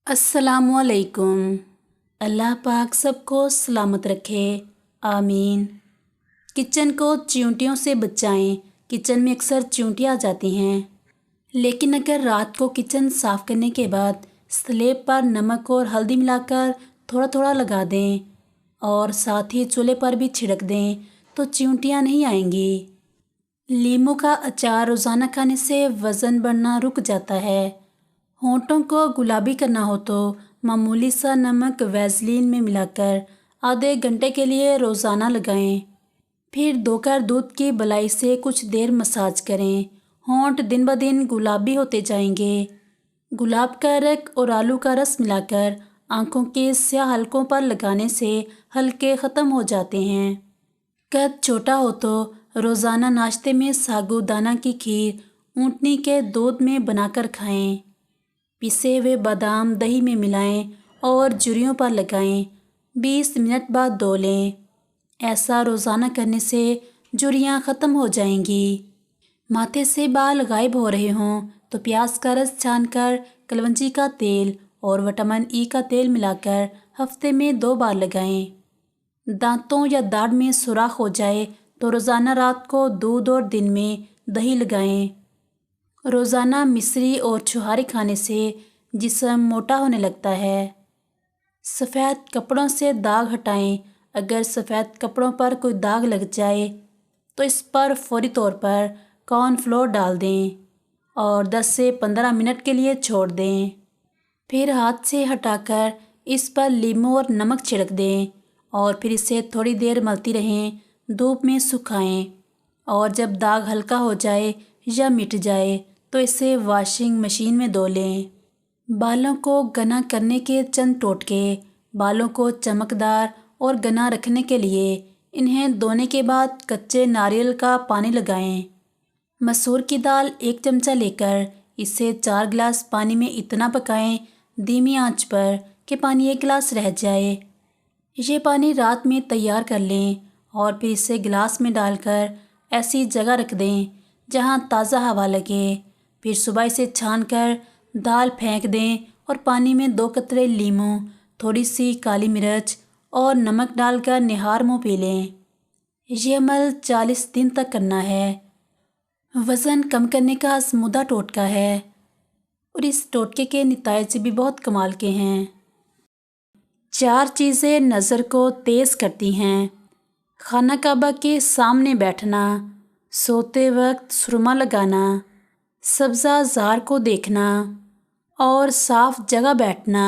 अस्सलामुअलैकुम। अल्लाह पाक सबको सलामत रखे, आमीन। किचन को चींटियों से बचाएं। किचन में अक्सर चींटियाँ आ जाती हैं, लेकिन अगर रात को किचन साफ़ करने के बाद स्लेब पर नमक और हल्दी मिलाकर थोड़ा थोड़ा लगा दें और साथ ही चूल्हे पर भी छिड़क दें तो चींटियाँ नहीं आएंगी। लीमू का अचार रोज़ाना खाने से वज़न बढ़ना रुक जाता है। होंठों को गुलाबी करना हो तो मामूली सा नमक वैसलीन में मिलाकर आधे घंटे के लिए रोज़ाना लगाएं। फिर धोकर दूध की मलाई से कुछ देर मसाज करें। होंठ दिन ब दिन गुलाबी होते जाएंगे। गुलाब का रख और आलू का रस मिलाकर आँखों के स्याह हलकों पर लगाने से हल्के ख़त्म हो जाते हैं। कद छोटा हो तो रोज़ाना नाश्ते में साबूदाना की खीर ऊँटनी के दूध में बनाकर खाएं। पिसे हुए बादाम दही में मिलाएं और झुर्रियों पर लगाएं। 20 मिनट बाद धो लें। ऐसा रोज़ाना करने से झुर्रियाँ ख़त्म हो जाएंगी। माथे से बाल गायब हो रहे हों तो प्याज का रस छानकर कलवंजी का तेल और विटामिन ई का तेल मिलाकर हफ्ते में 2 बार लगाएं। दांतों या दाढ़ में सुराख हो जाए तो रोज़ाना रात को दूध और दिन में दही लगाएं। रोज़ाना मिश्री और छुहारे खाने से जिस्म मोटा होने लगता है। सफ़ेद कपड़ों से दाग हटाएं। अगर सफ़ेद कपड़ों पर कोई दाग लग जाए तो इस पर फौरी तौर पर कॉर्नफ्लोर डाल दें और 10 से 15 मिनट के लिए छोड़ दें। फिर हाथ से हटाकर इस पर लीमू और नमक छिड़क दें और फिर इसे थोड़ी देर मलती रहें। धूप में सुखाएं और जब दाग हल्का हो जाए या मिट जाए तो इसे वॉशिंग मशीन में धो लें। बालों को घना करने के चंद टोटके। बालों को चमकदार और घना रखने के लिए इन्हें धोने के बाद कच्चे नारियल का पानी लगाएं। मसूर की दाल 1 चमचा लेकर इसे 4 गिलास पानी में इतना पकाएं धीमी आंच पर कि पानी 1 गिलास रह जाए। ये पानी रात में तैयार कर लें और फिर इसे गिलास में डालकर ऐसी जगह रख दें जहां ताज़ा हवा लगे। फिर सुबह इसे छानकर दाल फेंक दें और पानी में 2 कतरे लीमू, थोड़ी सी काली मिर्च और नमक डालकर निहार मुँह पी लें। ये अमल 40 दिन तक करना है। वज़न कम करने का आज़मूदा टोटका है और इस टोटके के नतीजे भी बहुत कमाल के हैं। 4 चीज़ें नज़र को तेज़ करती हैं। खाना काबा के सामने बैठना, सोते वक्त सुरमा लगाना, सब्ज़ा ज़ार को देखना और साफ़ जगह बैठना।